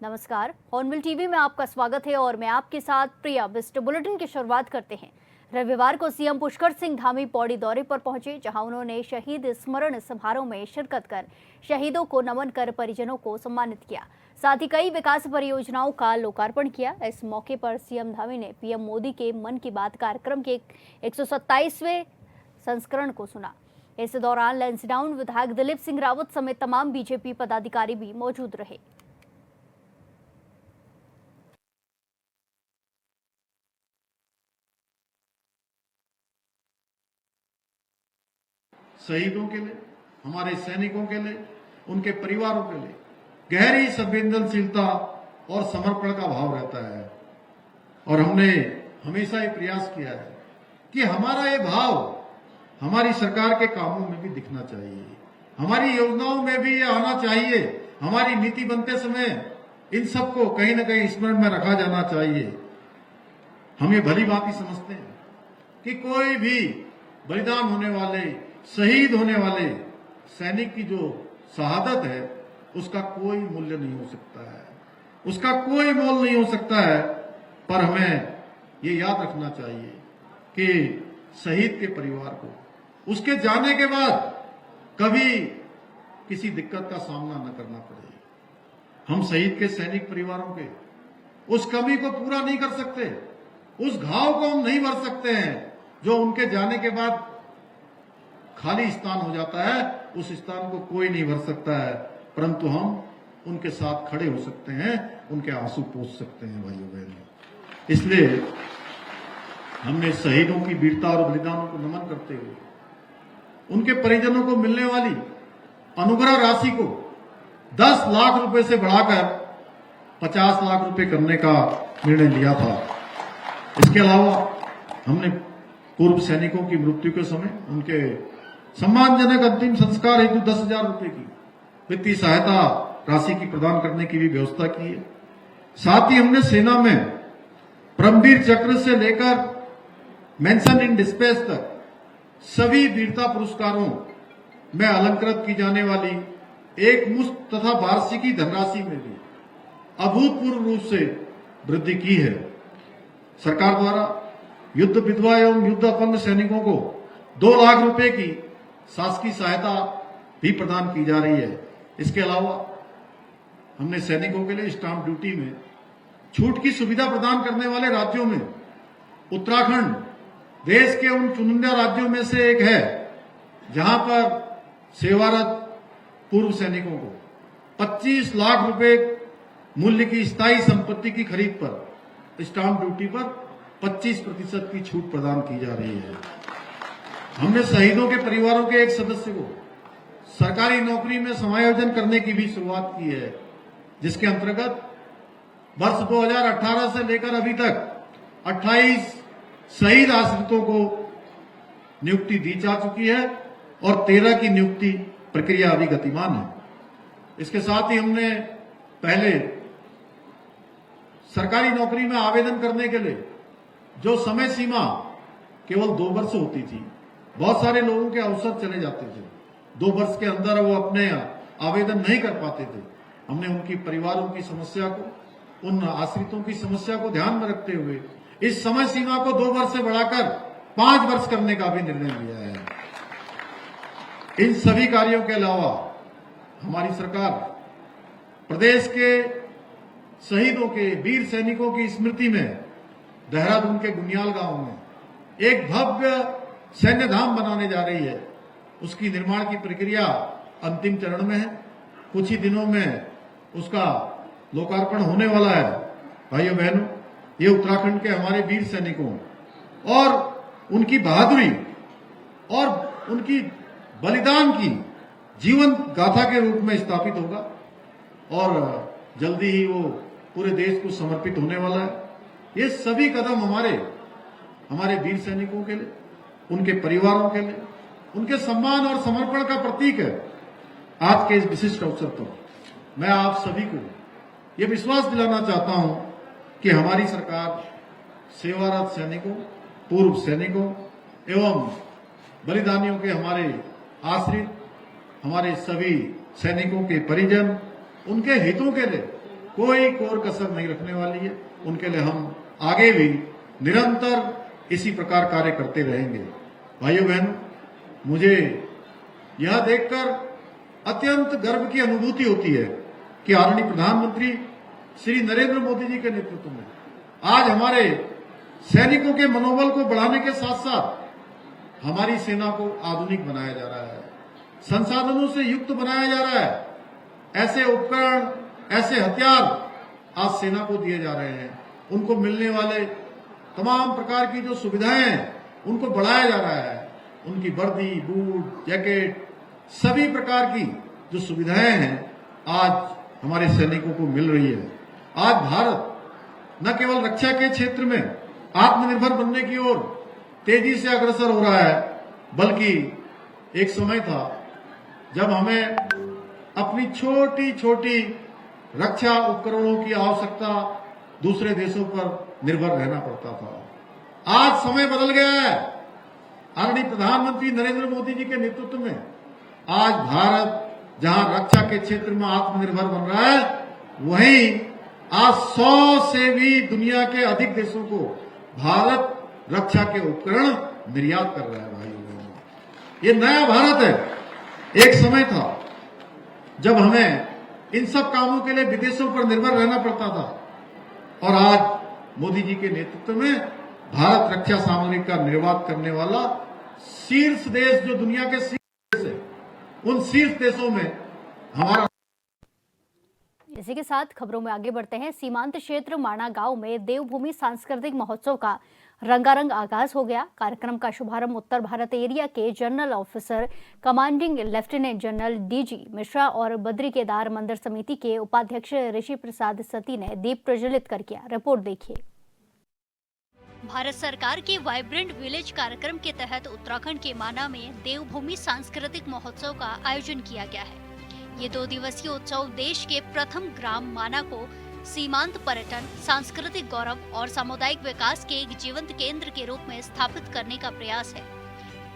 नमस्कार, hornbill TV में आपका स्वागत है और मैं आपके साथ प्रिया। बिस्ट बुलेटिन की शुरुआत करते हैं। रविवार को सीएम पुष्कर सिंह धामी पौड़ी दौरे पर पहुंचे, जहां उन्होंने शहीद स्मरण समारोह में शिरकत कर शहीदों को नमन कर परिजनों को सम्मानित किया। साथ ही कई विकास परियोजनाओं का लोकार्पण किया। इस मौके पर सीएम धामी ने पीएम मोदी के मन की बात कार्यक्रम के 127वें संस्करण को सुना। इस दौरान लैंसडाउन विधायक दिलीप सिंह रावत समेत तमाम बीजेपी पदाधिकारी भी मौजूद रहे। शहीदों के लिए, हमारे सैनिकों के लिए, उनके परिवारों के लिए गहरी संवेदनशीलता और समर्पण का भाव रहता है। और हमने हमेशा ये प्रयास किया है कि हमारा ये भाव हमारी सरकार के कामों में भी दिखना चाहिए, हमारी योजनाओं में भी ये आना चाहिए। हमारी नीति बनते समय इन सबको कहीं ना कहीं स्मरण में रखा जाना चाहिए। हम ये भली भांति समझते हैं कि कोई भी बलिदान होने वाले, शहीद होने वाले सैनिक की जो शहादत है उसका कोई मूल्य नहीं हो सकता है, उसका कोई मोल नहीं हो सकता है। पर हमें ये याद रखना चाहिए कि शहीद के परिवार को उसके जाने के बाद कभी किसी दिक्कत का सामना न करना पड़े। हम शहीद के सैनिक परिवारों के उस कमी को पूरा नहीं कर सकते, उस घाव को हम नहीं भर सकते हैं जो उनके जाने के बाद खाली स्थान हो जाता है। उस स्थान को कोई नहीं भर सकता है, परंतु हम उनके साथ खड़े हो सकते हैं, उनके आंसू पोंछ सकते हैं भाइयों बहनों। इसलिए हमने शहीदों की वीरता और बलिदानों को नमन करते हुए उनके परिजनों को मिलने वाली अनुग्रह राशि को 10 लाख रुपए से बढ़ाकर 50 लाख रुपए करने का निर्णय लिया था। इसके अलावा हमने पूर्व सैनिकों की मृत्यु के समय उनके सम्मानजनक अंतिम संस्कार हेतु 10,000 रुपए की वित्तीय सहायता राशि की प्रदान करने की भी व्यवस्था की है। साथ ही हमने सेना में परमवीर चक्र से लेकर मेंशन इन डिस्पैच तक सभी वीरता पुरस्कारों में अलंकृत की जाने वाली एक मुश्त तथा वार्षिकी धनराशि में भी अभूतपूर्व रूप से वृद्धि की है। सरकार द्वारा युद्ध विधवा एवं युद्ध अपंग सैनिकों को 2 लाख रुपए की शासकीय सहायता भी प्रदान की जा रही है। इसके अलावा हमने सैनिकों के लिए स्टाम्प ड्यूटी में छूट की सुविधा प्रदान करने वाले राज्यों में उत्तराखंड देश के उन चुनिंदा राज्यों में से एक है जहां पर सेवारत पूर्व सैनिकों को 25 लाख रुपए मूल्य की स्थायी संपत्ति की खरीद पर स्टाम्प ड्यूटी पर 25% की छूट प्रदान की जा रही है। हमने शहीदों के परिवारों के एक सदस्य को सरकारी नौकरी में समायोजन करने की भी शुरुआत की है, जिसके अंतर्गत वर्ष 2018 से लेकर अभी तक 28 शहीद आश्रितों को नियुक्ति दी जा चुकी है और 13 की नियुक्ति प्रक्रिया अभी गतिमान है। इसके साथ ही हमने पहले सरकारी नौकरी में आवेदन करने के लिए जो समय सीमा केवल 2 वर्ष होती थी, बहुत सारे लोगों के अवसर चले जाते थे, 2 वर्ष के अंदर वो अपने आवेदन नहीं कर पाते थे। हमने उनकी परिवारों की समस्या को, उन आश्रितों की समस्या को ध्यान में रखते हुए इस समय सीमा को 2 वर्ष से बढ़ाकर 5 वर्ष करने का भी निर्णय लिया है। इन सभी कार्यों के अलावा हमारी सरकार प्रदेश के शहीदों के वीर सैनिकों की स्मृति में देहरादून के गुनियाल गांव में एक भव्य सैन्य धाम बनाने जा रही है। उसकी निर्माण की प्रक्रिया अंतिम चरण में है। कुछ ही दिनों में उसका लोकार्पण होने वाला है। भाइयों बहनों, ये उत्तराखंड के हमारे वीर सैनिकों और उनकी बहादुरी और उनकी बलिदान की जीवन गाथा के रूप में स्थापित होगा और जल्दी ही वो पूरे देश को समर्पित होने वाला है। ये सभी कदम हमारे वीर सैनिकों के लिए, उनके परिवारों के लिए, उनके सम्मान और समर्पण का प्रतीक है। आज के इस विशिष्ट अवसर पर मैं आप सभी को ये विश्वास दिलाना चाहता हूं कि हमारी सरकार सेवारत सैनिकों, पूर्व सैनिकों एवं बलिदानियों के हमारे आश्रित, हमारे सभी सैनिकों के परिजन, उनके हितों के लिए कोई कोर कसर नहीं रखने वाली है। उनके लिए हम आगे भी निरंतर इसी प्रकार कार्य करते रहेंगे। भाइयों बहनों, मुझे यह देखकर अत्यंत गर्व की अनुभूति होती है कि आदरणीय प्रधानमंत्री श्री नरेंद्र मोदी जी के नेतृत्व में आज हमारे सैनिकों के मनोबल को बढ़ाने के साथ साथ हमारी सेना को आधुनिक बनाया जा रहा है, संसाधनों से युक्त बनाया जा रहा है। ऐसे उपकरण, ऐसे हथियार आज सेना को दिए जा रहे हैं। उनको मिलने वाले तमाम प्रकार की जो सुविधाएं हैं उनको बढ़ाया जा रहा है। उनकी वर्दी, बूट, जैकेट, सभी प्रकार की जो सुविधाएं हैं आज हमारे सैनिकों को मिल रही है। आज भारत न केवल रक्षा के क्षेत्र में आत्मनिर्भर बनने की ओर तेजी से अग्रसर हो रहा है, बल्कि एक समय था जब हमें अपनी छोटी छोटी रक्षा उपकरणों की आवश्यकता दूसरे देशों पर निर्भर रहना पड़ता था। आज समय बदल गया है। आदरणीय प्रधानमंत्री नरेंद्र मोदी जी के नेतृत्व में आज भारत जहां रक्षा के क्षेत्र में आत्मनिर्भर बन रहा है, वहीं आज 100 से भी दुनिया के अधिक देशों को भारत रक्षा के उपकरण निर्यात कर रहा है। भाइयों बहनों, ये नया भारत है। एक समय था जब हमें इन सब कामों के लिए विदेशों पर निर्भर रहना पड़ता था, और आज मोदी जी के नेतृत्व में भारत रक्षा सामग्री का निर्यात करने वाला शीर्ष देश, जो दुनिया के शीर्ष देश है, उन शीर्ष देशों में हमारा। इसी के साथ खबरों में आगे बढ़ते हैं। सीमांत क्षेत्र माणा गांव में देवभूमि सांस्कृतिक महोत्सव का रंगारंग आगाज हो गया। कार्यक्रम का शुभारंभ उत्तर भारत एरिया के general officer commanding lieutenant general DG Mishra और बद्री केदार मंदिर समिति के उपाध्यक्ष ऋषि प्रसाद सती ने दीप प्रज्वलित कर किया। रिपोर्ट देखिए। भारत सरकार के वाइब्रेंट विलेज कार्यक्रम के तहत उत्तराखंड के माना में देवभूमि सांस्कृतिक महोत्सव का आयोजन किया गया है। ये 2 दिवसीय उत्सव देश के प्रथम ग्राम माना को सीमांत पर्यटन, सांस्कृतिक गौरव और सामुदायिक विकास के एक जीवंत केंद्र के रूप में स्थापित करने का प्रयास है।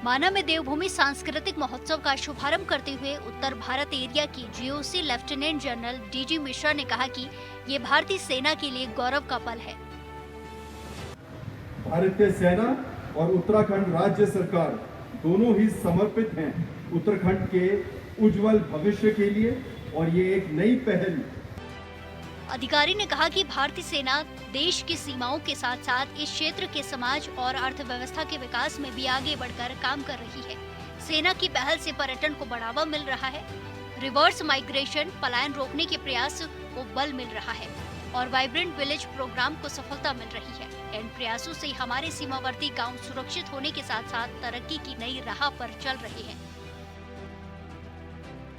माना में देवभूमि सांस्कृतिक महोत्सव का शुभारंभ करते हुए उत्तर भारत एरिया की GOC lieutenant general DG Mishra ने कहा कि ये भारतीय सेना के लिए गौरव का पल है। भारतीय सेना और उत्तराखंड राज्य सरकार दोनों ही समर्पित हैं उत्तराखंड के उज्जवल भविष्य के लिए, और ये एक नई पहल। अधिकारी ने कहा कि भारतीय सेना देश की सीमाओं के साथ साथ इस क्षेत्र के समाज और अर्थव्यवस्था के विकास में भी आगे बढ़कर काम कर रही है। सेना की पहल से पर्यटन को बढ़ावा मिल रहा है, रिवर्स माइग्रेशन, पलायन रोकने के प्रयास को बल मिल रहा है और वाइब्रेंट विलेज प्रोग्राम को सफलता मिल रही है। इन प्रयासों से हमारे सीमावर्ती गांव सुरक्षित होने के साथ साथ तरक्की की नई राह पर चल रहे हैं।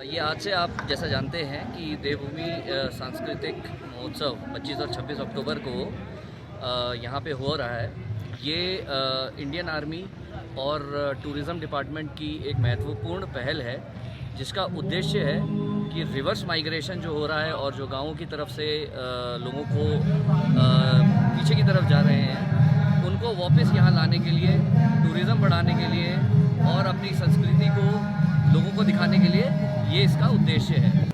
ये आज से आप जैसा जानते हैं कि देवभूमि सांस्कृतिक महोत्सव 25 और 26 अक्टूबर को यहाँ पे हो रहा है। ये इंडियन आर्मी और टूरिज़्म डिपार्टमेंट की एक महत्वपूर्ण पहल है, जिसका उद्देश्य है कि रिवर्स माइग्रेशन जो हो रहा है और जो गाँवों की तरफ से लोगों को पीछे की तरफ जा रहे हैं, उनको वापस यहाँ लाने के लिए, टूरिज़्म बढ़ाने के लिए और अपनी संस्कृति को लोगों को दिखाने के लिए ये इसका उद्देश्य है।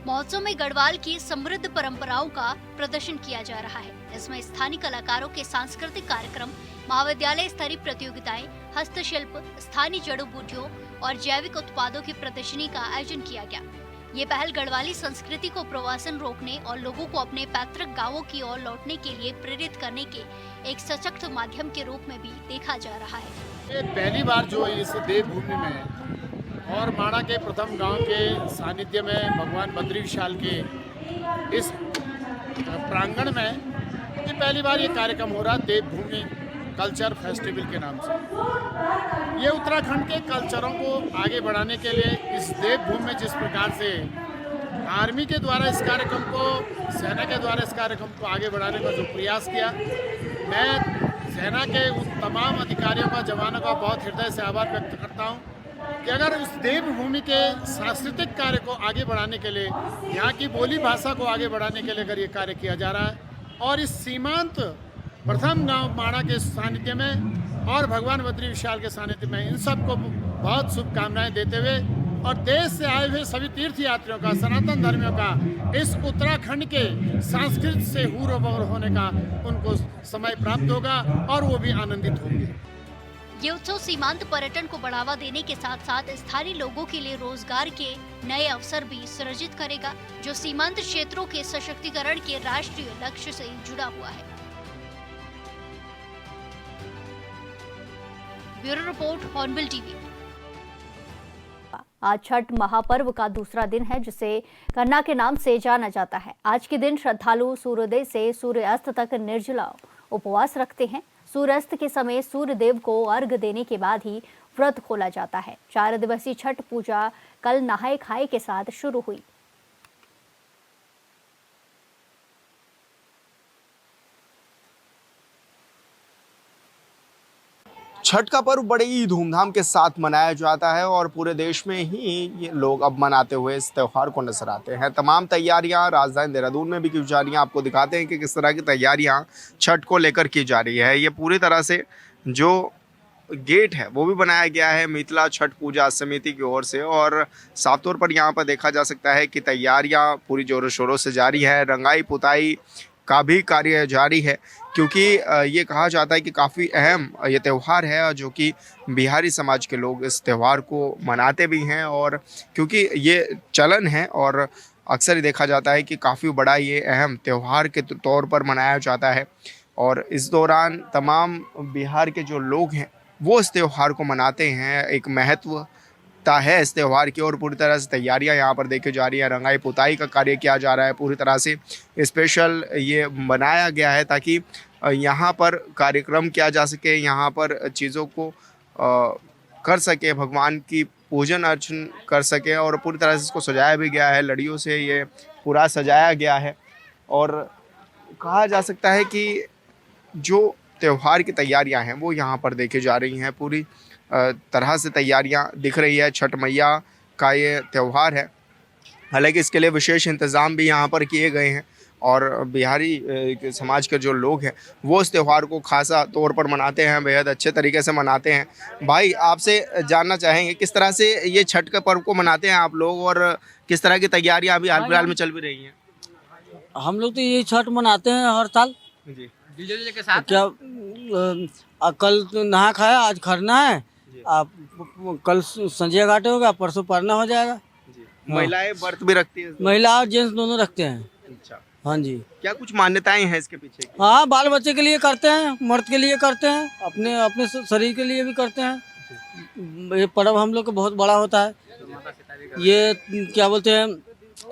महोत्सव में गढ़वाल की समृद्ध परंपराओं का प्रदर्शन किया जा रहा है। इसमें स्थानीय कलाकारों के सांस्कृतिक कार्यक्रम, महाविद्यालय स्तरीय प्रतियोगिताएं, हस्तशिल्प, स्थानीय जड़ी बूटियों और जैविक उत्पादों की प्रदर्शनी का आयोजन किया गया। ये पहल गढ़वाली संस्कृति को प्रवासन रोकने और लोगों को अपने पैतृक गांवों की ओर लौटने के लिए प्रेरित करने के एक सशक्त माध्यम के रूप में भी देखा जा रहा है। पहली बार जो इस देवभूमि में और माणा के प्रथम गांव के सानिध्य में भगवान बद्री विशाल के इस प्रांगण में ये पहली बार ये कार्यक्रम हो रहा है, देवभूमि कल्चर फेस्टिवल के नाम से। ये उत्तराखंड के कल्चरों को आगे बढ़ाने के लिए इस देवभूमि में जिस प्रकार से आर्मी के द्वारा इस कार्यक्रम को, सेना के द्वारा इस कार्यक्रम को आगे बढ़ाने का जो प्रयास किया, मैं सेना के उन तमाम अधिकारियों का, जवानों का बहुत हृदय से आभार व्यक्त करता हूँ कि अगर उस देवभूमि के सांस्कृतिक कार्य को आगे बढ़ाने के लिए, यहाँ की बोली भाषा को आगे बढ़ाने के लिए अगर ये कार्य किया जा रहा है और इस सीमांत प्रथम गांव माणा के सानिध्य में और भगवान बद्री विशाल के सानिध्य में, इन सबको बहुत शुभकामनाएं देते हुए और देश से आए हुए सभी तीर्थ यात्रियों का, सनातन धर्मियों का इस उत्तराखंड के संस्कृति से हूर-बूर होने का उनको समय प्राप्त होगा और वो भी आनंदित होंगे। ये उत्सव सीमांत पर्यटन को बढ़ावा देने के साथ साथ स्थानीय लोगों के लिए रोजगार के नए अवसर भी सृजित करेगा, जो सीमांत क्षेत्रों के सशक्तिकरण के राष्ट्रीय लक्ष्य से जुड़ा हुआ है। Bureau report, hornbill TV. आज छठ महापर्व का दूसरा दिन है, जिसे करना के नाम से जाना जाता है। आज के दिन श्रद्धालु सूर्योदय से सूर्यास्त तक निर्जला उपवास रखते हैं। सूर्यास्त के समय सूर्य देव को अर्घ देने के बाद ही व्रत खोला जाता है। 4 दिवसीय छठ पूजा कल नहाए खाए के साथ शुरू हुई। छठ का पर्व बड़े ही धूमधाम के साथ मनाया जाता है और पूरे देश में ही ये लोग अब मनाते हुए इस त्यौहार को नजर आते हैं। तमाम तैयारियां राजधानी देहरादून में भी की जा रही हैं। आपको दिखाते हैं कि किस तरह की तैयारियां छठ को लेकर की जा रही है। ये पूरी तरह से जो गेट है वो भी बनाया गया है मिथिला छठ पूजा समिति की ओर से, और साफ तौर पर यहाँ पर देखा जा सकता है कि तैयारियाँ पूरी जोरों शोरों से जारी है। रंगाई पुताई का भी कार्य जारी है, क्योंकि ये कहा जाता है कि काफ़ी अहम ये त्यौहार है, जो कि बिहारी समाज के लोग इस त्यौहार को मनाते भी हैं। और क्योंकि ये चलन है और अक्सर ही देखा जाता है कि काफ़ी बड़ा ये अहम त्यौहार के तौर पर मनाया जाता है, और इस दौरान तमाम बिहार के जो लोग हैं वो इस त्यौहार को मनाते हैं। एक महत्वता है इस त्यौहार की, और पूरी तरह से तैयारियां यहाँ पर देखी जा रही है। रंगाई पुताई का कार्य किया जा रहा है, पूरी तरह से स्पेशल ये बनाया गया है ताकि यहाँ पर कार्यक्रम किया जा सके, यहाँ पर चीज़ों को कर सके, भगवान की पूजन अर्चन कर सके। और पूरी तरह से इसको सजाया भी गया है, लड़ियों से ये पूरा सजाया गया है। और कहा जा सकता है कि जो त्यौहार की तैयारियां हैं वो यहाँ पर देखी जा रही हैं। पूरी तरह से तैयारियां दिख रही है। छठ मैया का ये त्यौहार है, हालांकि इसके लिए विशेष इंतज़ाम भी यहाँ पर किए गए हैं, और बिहारी समाज के जो लोग हैं वो इस त्यौहार को खासा तौर पर मनाते हैं, बेहद अच्छे तरीके से मनाते हैं। भाई, आपसे जानना चाहेंगे किस तरह से ये छठ के पर्व को मनाते हैं आप लोग, और किस तरह की तैयारियां अभी हाल फिलहाल में चल भी रही हैं? हम लोग तो ये छठ मनाते हैं हर साल जी। डीजे के साथ। क्या कल तो नहा खाया, आज खरना है, आप कल संजय घाटे होगा, परसों परना हो जाएगा। महिलाएं व्रत भी रखती है? महिला और जेंट्स दोनों रखते हैं। अच्छा, हाँ जी। क्या कुछ मान्यताएं हैं इसके पीछे? हाँ, बाल बच्चे के लिए करते हैं, मर्द के लिए करते हैं, अपने अपने शरीर के लिए भी करते हैं। ये पर्व हम लोग का बहुत बड़ा होता है। ये क्या बोलते हैं,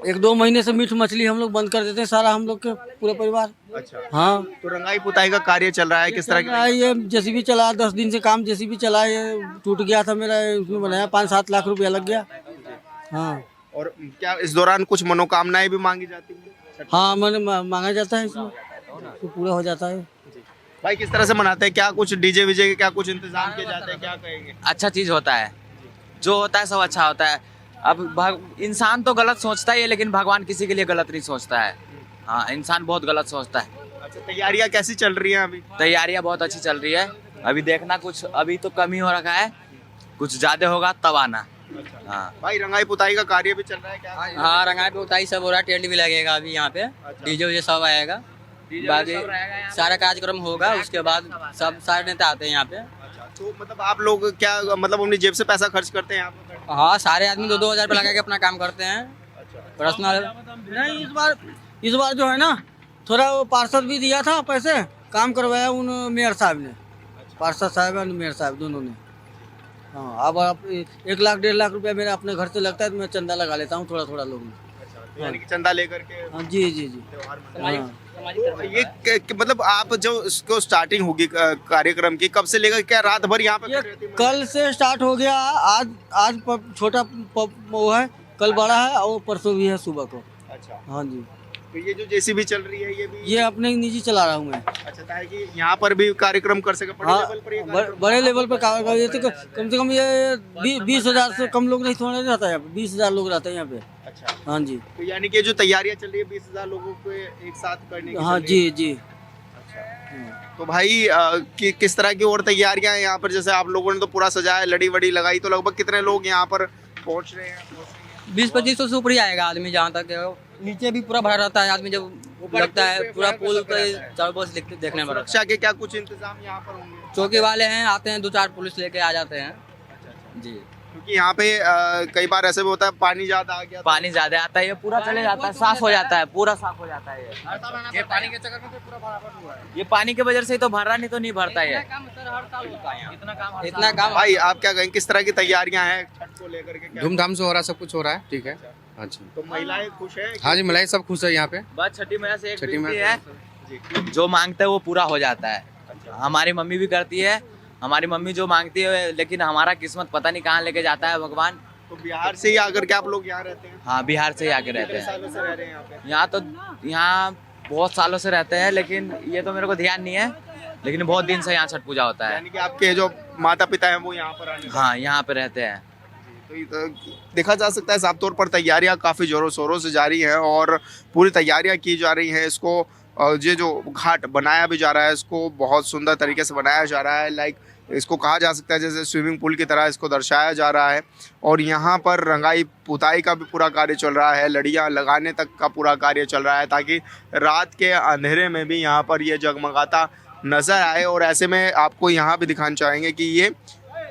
1-2 महीने से मीट मछली हम लोग बंद कर देते हैं, सारा हम लोग के पूरे परिवार। अच्छा। हाँ, तो रंगाई पुताई का कार्य चल रहा है, किस तरह की? ये जेसीबी चला, 10 दिन से काम जेसीबी चला, ये टूट गया था मेरा, उसमें बनाया 5-7 लाख रुपया लग गया। हाँ। और क्या इस दौरान कुछ मनोकामनाएं भी मांगी जाती हैं? हाँ, मैंने मांगा जाता है, इसमें तो पूरा हो जाता है। भाई, किस तरह से मनाते हैं? क्या कुछ डीजे विजे के क्या कुछ इंतजाम किए जाते हैं, क्या कहेंगे? अच्छा चीज़ होता है, जो होता है सब अच्छा होता है। अब इंसान तो गलत सोचता ही है, लेकिन भगवान किसी के लिए गलत नहीं सोचता है। हाँ, इंसान बहुत गलत सोचता है। अच्छा, तैयारियां कैसी चल रही हैं अभी? तैयारियां बहुत अच्छी चल रही है। अभी देखना, कुछ अभी तो कम ही हो रखा है, कुछ ज़्यादा होगा तब आना। हाँ भाई, रंगाई पुताई का कार्य भी चल रहा है क्या? हाँ, रंगाई पुताई सब हो रहा है, टेंट भी लगेगा अभी यहाँ पे। डीजे उजे सब आएगा, बाकी सारा कार्यक्रम होगा, उसके बाद सब सारे नेता आते हैं यहाँ पे। तो मतलब आप लोग क्या मतलब अपनी जेब से पैसा खर्च करते हैं यहाँ पर? हाँ, सारे आदमी 2-2 हज़ार रुपये लगा के अपना काम करते हैं। पर्सनल नहीं, इस बार जो है ना, थोड़ा वो पार्षद भी दिया था पैसे, काम करवाया उन मेयर साहब ने, पार्षद साहब और मेयर साहब दोनों ने। हाँ, अब 1 लाख 1.5 लाख रुपया मेरा अपने घर से लगता है, तो मैं चंदा लगा लेता हूँ थोड़ा थोड़ा लोग में। यानी कि चंदा लेकर के? हाँ जी जी जी। हाँ। तो ये मतलब आप जो इसको स्टार्टिंग होगी कार्यक्रम की, कब से लेकर क्या रात भर यहाँ पे? कल से स्टार्ट हो गया। आज छोटा वो है, कल बड़ा है, और परसों भी है सुबह को। अच्छा। हाँ जी। तो ये जो जेसीबी चल रही है, ये अपने निजी चला रहा हूँ मैं। अच्छा, ताकि यहाँ पर भी कार्यक्रम कर सके बड़े लेवल पर? बड़े लेवल पर कार्यक्रम, तो कम से कम ये 20,000 से कम लोग नहीं थोड़ा रहता है यहाँ पे, 20,000 लोग रहते हैं यहाँ पे। अच्छा। हाँ जी। तो यानी कि जो तैयारियां चल रही है 20,000 लोगों को एक साथ करने की? हाँ जी जी। अच्छा। तो भाई, किस तरह की और तैयारियां हैं यहाँ पर? जैसे आप लोगों ने तो पूरा सजाया, लड़ी वड़ी लगाई, तो लगभग कितने लोग यहाँ पर पहुंच रहे हैं? 20-25 से ऊपर ही आएगा आदमी, जहाँ तक है। नीचे भी पूरा भरा रहता है आदमी, जब लगता है पूरा पुल पे चारों बस देखने में। सुरक्षा के क्या कुछ इंतजाम यहाँ पर होंगे? चौकी वाले हैं, आते हैं 2-4 पुलिस लेके आ जाते हैं जी। क्योंकि यहाँ पे कई बार ऐसे भी होता है पानी ज्यादा आ गया, पानी ज्यादा आता है, ये पूरा चले जाता है, साफ हो जाता है, पूरा साफ हो जाता है। ये पानी के चक्कर में तो पूरा बराबर हुआ है। ये पानी की वजह से ही तो भर रहा, नहीं तो नहीं भरता है। इतना काम। भाई आप क्या कहें, किस तरह की तैयारियां हैं छठ को लेकर के? धूमधाम से हो रहा है, सब कुछ हो रहा है, ठीक है। हाँ जी, तो महिलाएं खुश हैं? हाँ जी, महिलाएं सब खुश है यहाँ पे। बस छठी मैया से एक छठी विनती मैया है, जो मांगता है वो पूरा हो जाता है। हमारी मम्मी भी करती है, हमारी मम्मी जो मांगती है, लेकिन हमारा किस्मत पता नहीं कहाँ लेके जाता है भगवान। तो बिहार से ही आकर के आप लोग यहाँ रहते हैं? हाँ, बिहार से ही आके रहते कितने हैं। सालों से रह रहे हैं यहाँ पे? यहाँ बहुत सालों से रहते हैं, लेकिन ये तो मेरे को ध्यान नहीं है, लेकिन बहुत दिन से यहाँ छठ पूजा होता है। यानी कि आपके जो माता पिता हैं वो यहाँ पर आने? हाँ, यहाँ पे रहते हैं। तो देखा जा सकता है साफ तौर पर तैयारियां काफ़ी ज़ोरों शोरों से जारी हैं और पूरी तैयारियां की जा रही हैं। इसको ये जो घाट बनाया भी जा रहा है, इसको बहुत सुंदर तरीके से बनाया जा रहा है। लाइक इसको कहा जा सकता है जैसे स्विमिंग पूल की तरह इसको दर्शाया जा रहा है। और यहाँ पर रंगाई पुताई का भी पूरा कार्य चल रहा है, लड़ियाँ लगाने तक का पूरा कार्य चल रहा है, ताकि रात के अंधेरे में भी यहाँ पर ये जगमगाता नज़र आए। और ऐसे में आपको यहाँ भी दिखाना चाहेंगे कि ये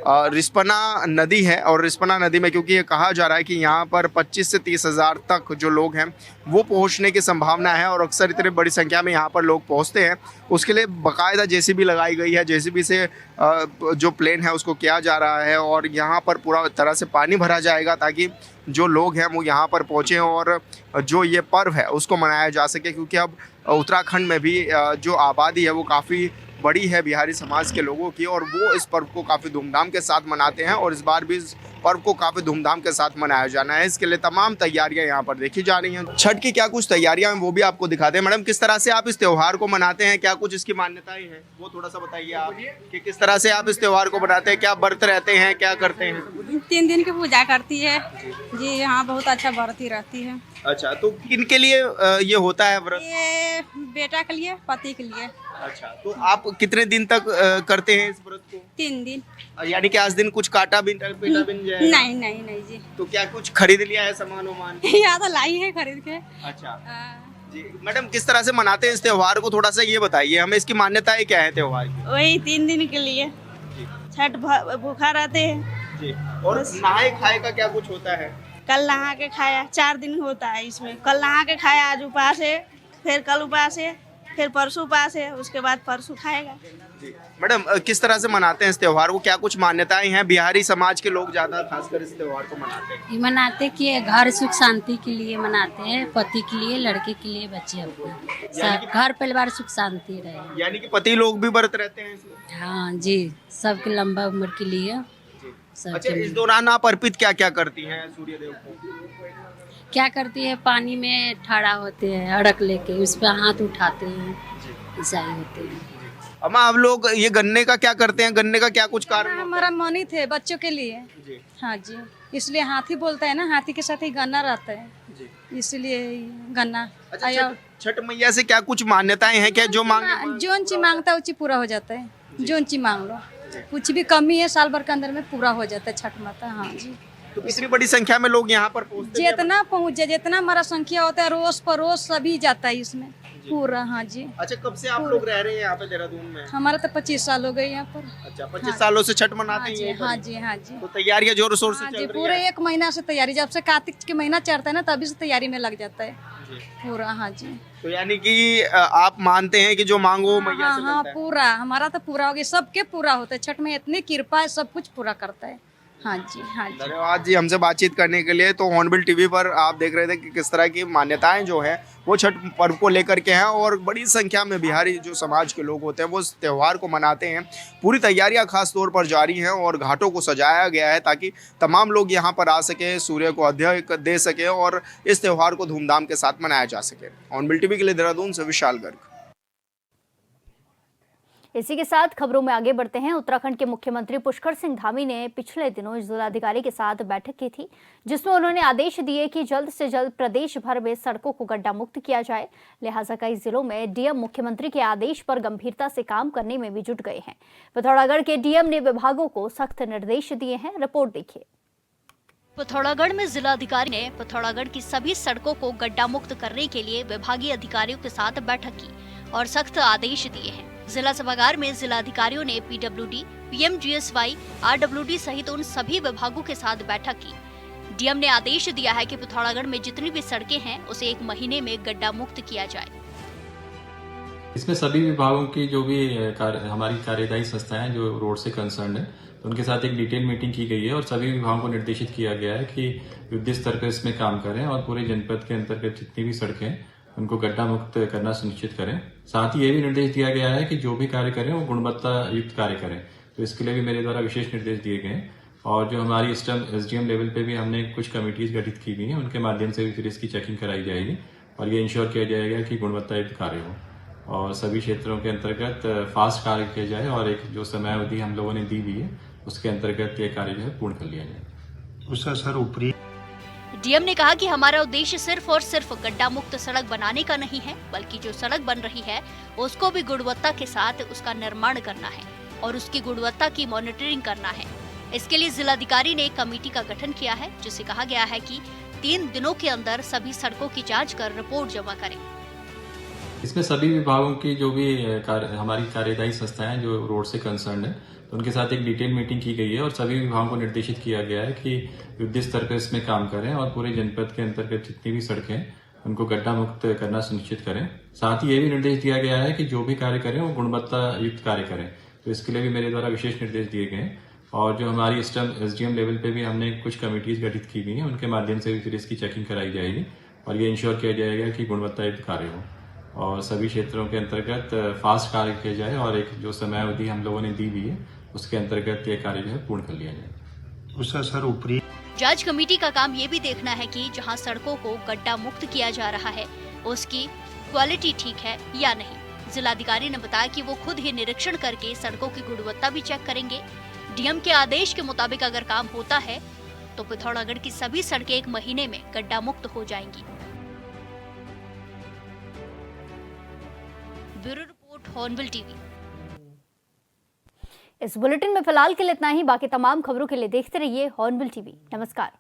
रिस्पना नदी है, और रिस्पना नदी में क्योंकि ये कहा जा रहा है कि यहाँ पर 25 से 30 हज़ार तक जो लोग हैं वो पहुँचने की संभावना है, और अक्सर इतनी बड़ी संख्या में यहाँ पर लोग पहुँचते हैं। उसके लिए बाकायदा जेसीबी लगाई गई है, जेसीबी से जो प्लेन है उसको किया जा रहा है, और यहाँ पर पूरा तरह से पानी भरा जाएगा ताकि जो लोग हैं वो यहाँ पर पहुँचें और जो ये पर्व है उसको मनाया जा सके। क्योंकि अब उत्तराखंड में भी जो आबादी है वो काफ़ी बड़ी है बिहारी समाज के लोगों की, और वो इस पर्व को काफ़ी धूमधाम के साथ मनाते हैं, और इस बार भी इस पर्व को काफ़ी धूमधाम के साथ मनाया जाना है। इसके लिए तमाम तैयारियां यहाँ पर देखी जा रही हैं। छठ की क्या कुछ तैयारियां हैं वो भी आपको दिखाते हैं। मैडम, किस तरह से आप इस त्यौहार को मनाते हैं, क्या कुछ इसकी मान्यताएं हैं वो थोड़ा सा बताइए आप, कि किस तरह से आप इस त्यौहार को मनाते हैं, क्या व्रत रहते हैं, क्या करते हैं? 3 दिन की पूजा करती है जी। हाँ, बहुत अच्छा व्रत ही रहती है। अच्छा, तो किन के लिए ये होता है व्रत? ये बेटा के लिए, पति के लिए। अच्छा, तो आप कितने दिन तक करते हैं इस व्रत को? 3 दिन। यानी कि आज दिन कुछ काटा भी पेटा भी जाएगा? नहीं जी। तो क्या कुछ खरीद लिया है सामान वामान? यहाँ तो लाई है खरीद के। अच्छा जी। मैडम, किस तरह से मनाते हैं इस त्योहार को, थोड़ा सा ये बताइए हमें, इसकी मान्यताएं क्या है त्योहार की? वही 3 दिन के लिए छठ भूखा रहते हैं जी। और नहाए खाए का क्या कुछ होता है? कल नहा के खाया, 4 दिन होता है इसमें। कल नहा के खाया, आज उपवास है, फिर कल उपवास है, फिर परसों उपवास है, उसके बाद परसों खाएगा जी। मैडम, किस तरह से मनाते हैं इस त्योहार को, क्या कुछ मान्यताएं हैं? बिहारी समाज के लोग ज्यादा खासकर इस त्योहार को मनाते हैं। ये मनाते कि घर सुख शांति के लिए मनाते हैं, पति के लिए, लड़के के लिए, बच्चे अपने सब घर परिवार सुख शांति रहे। यानी कि पति लोग भी व्रत रहते हैं इसमें? हाँ जी, सबके लंबा उम्र के लिए। अच्छा, इस दौरान आप अर्पित क्या क्या करती हैं सूर्य देव को? क्या करती है, पानी में ठड़ा होते हैं, अड़क लेके उस पर हाथ उठाते हैं, ईसाई होते हैं। अम्मा, आप लोग ये गन्ने का क्या करते हैं, गन्ने का क्या कुछ कारण? हमारा मनी थे बच्चों के लिए जी। हाँ जी, इसलिए हाथी बोलता है ना, हाथी के साथ ही गन्ना रहता है जी, इसलिए गन्ना। अच्छा, छठ मैया से क्या कुछ मान्यताएं हैं क्या, जो जोन चीज मांगता है उसी पूरा हो जाता है। जोन चीज मांग लो, कुछ भी कमी है साल भर के अंदर में पूरा हो जाता है छठ माता। हाँ जी। तो इतनी बड़ी संख्या में लोग यहाँ पर पहुँचते हैं? जितना पहुँच जाए, जितना हमारा संख्या होता है, रोज परोस सभी जाता है इसमें पूरा। हाँ जी। अच्छा, कब से आप लोग रह रहे हैं यहाँ पे देहरादून में? हमारा तो 25 साल हो गए यहाँ पर। अच्छा, 25 सालों से छठ मनाते हैं? हाँ जी, हाँ जी। तो तैयारियां जोर शोर से चल रही है? पूरे 1 महीना से तैयारी, जब से कार्तिक के महीना चढ़ता है ना तभी से तैयारी में लग जाता है पूरा। हाँ जी। तो यानी कि आप मानते हैं कि जो मांगो मैया से हाँ, पूरा हमारा तो पूरा हो गया, सबके पूरा होता है। छठ में इतनी कृपा है, सब कुछ पूरा करता है। हाँ जी, हाँ जी। धन्यवाद जी हमसे बातचीत करने के लिए। तो हॉर्नबिल टीवी पर आप देख रहे थे कि किस तरह की मान्यताएं जो है वो छठ पर्व को लेकर के हैं, और बड़ी संख्या में बिहारी जो समाज के लोग होते हैं वो इस त्यौहार को मनाते हैं। पूरी तैयारियां खास तौर पर जारी हैं और घाटों को सजाया गया है ताकि तमाम लोग यहां पर आ सके, सूर्य को अर्घ्य दे सके और इस त्यौहार को धूमधाम के साथ मनाया जा सके। हॉर्नबिल टीवी के लिए देहरादून से विशाल गर्ग। इसी के साथ खबरों में आगे बढ़ते हैं। उत्तराखंड के मुख्यमंत्री पुष्कर सिंह धामी ने पिछले दिनों जिलाधिकारी के साथ बैठक की थी, जिसमें उन्होंने आदेश दिए कि जल्द से जल्द प्रदेश भर में सड़कों को गड्ढा मुक्त किया जाए। लिहाजा कई जिलों में डीएम मुख्यमंत्री के आदेश पर गंभीरता से काम करने में भी जुट गए हैं। पिथौरागढ़ के डीएम ने विभागों को सख्त निर्देश दिए हैं। रिपोर्ट देखिए। पिथौरागढ़ में जिलाधिकारी ने पिथौरागढ़ की सभी सड़कों को गड्ढा मुक्त करने के लिए विभागीय अधिकारियों के साथ बैठक की और सख्त आदेश दिए हैं। जिला सभागार में जिलाधिकारियों ने पीडब्ल्यूडी, पीएमजीएसवाई, आरडब्ल्यूडी सहित उन सभी विभागों के साथ बैठक की। डीएम ने आदेश दिया है कि पिथौरागढ़ में जितनी भी सड़कें हैं उसे 1 महीने में गड्ढा मुक्त किया जाए। इसमें सभी विभागों की जो भी हमारी कार्यदायी संस्थाएं जो रोड से कंसर्न है, तो उनके साथ एक डिटेल मीटिंग की गई है और सभी विभागों को निर्देशित किया गया है कि युद्ध स्तर पर इसमें काम करें और पूरे जनपद के अंतर्गत जितनी भी सड़कें हैं उनको गड्ढा मुक्त करना सुनिश्चित करें। साथ ही ये भी निर्देश दिया गया है कि जो भी कार्य करें वो गुणवत्ता युक्त कार्य करें, तो इसके लिए भी मेरे द्वारा विशेष निर्देश दिए गए हैं। और जो हमारी एसडीएम लेवल पे भी हमने कुछ कमिटीज गठित की हुई हैं, उनके माध्यम से भी फिर इसकी चेकिंग कराई जाएगी और ये इंश्योर किया जाएगा कि गुणवत्ता युक्त कार्य हो और सभी क्षेत्रों के अंतर्गत फास्ट कार्य किया जाए और एक जो समय अवधि हम लोगों ने दी हुई है उसके अंतर्गत ये कार्य जो है पूर्ण कर लिया जाए। उसका सर ऊपरी डीएम ने कहा कि हमारा उद्देश्य सिर्फ और सिर्फ गड्ढा मुक्त सड़क बनाने का नहीं है, बल्कि जो सड़क बन रही है उसको भी गुणवत्ता के साथ उसका निर्माण करना है और उसकी गुणवत्ता की मॉनिटरिंग करना है। इसके लिए जिलाधिकारी ने एक कमेटी का गठन किया है, जिसे कहा गया है कि 3 दिनों के अंदर सभी सड़कों की जांच कर रिपोर्ट जमा करें। इसमें सभी विभागों की जो भी हमारी कार्यदायी संस्थाएं जो रोड से कंसर्न है, तो उनके साथ एक डिटेल मीटिंग की गई है और सभी विभागों को निर्देशित किया गया है कि युद्ध स्तर पर इसमें काम करें और पूरे जनपद के अंतर्गत जितनी भी सड़कें हैं उनको गड्ढा मुक्त करना सुनिश्चित करें। साथ ही ये भी निर्देश दिया गया है कि जो भी कार्य करें वो गुणवत्ता युक्त कार्य करें, तो इसके लिए भी मेरे द्वारा विशेष निर्देश दिए गए हैं। और जो हमारी एसडीएम लेवल पे भी हमने कुछ कमिटीज गठित की हुई हैं, उनके माध्यम से भी फिर इसकी चेकिंग कराई जाएगी और ये इंश्योर किया जाएगा कि गुणवत्ता युक्त कार्य हो और सभी क्षेत्रों के अंतर्गत फास्ट कार्य किया जाए और एक जो समय अवधि हम लोगों ने दी हुई है उसके अंतर्गत ये कार्य जो है पूर्ण कर लिया जाए। उसका सर ऊपरी जांच कमेटी का काम ये भी देखना है कि जहां सड़कों को गड्ढा मुक्त किया जा रहा है उसकी क्वालिटी ठीक है या नहीं। जिलाधिकारी ने बताया कि वो खुद ही निरीक्षण करके सड़कों की गुणवत्ता भी चेक करेंगे। डीएम के आदेश के मुताबिक अगर काम होता है तो पिथौरागढ़ की सभी सड़कें 1 महीने में गड्ढा मुक्त हो जाएंगी। Bureau report, hornbill TV. इस बुलेटिन में फिलहाल के लिए इतना ही। बाकी तमाम खबरों के लिए देखते रहिए हॉर्नबिल टीवी। नमस्कार।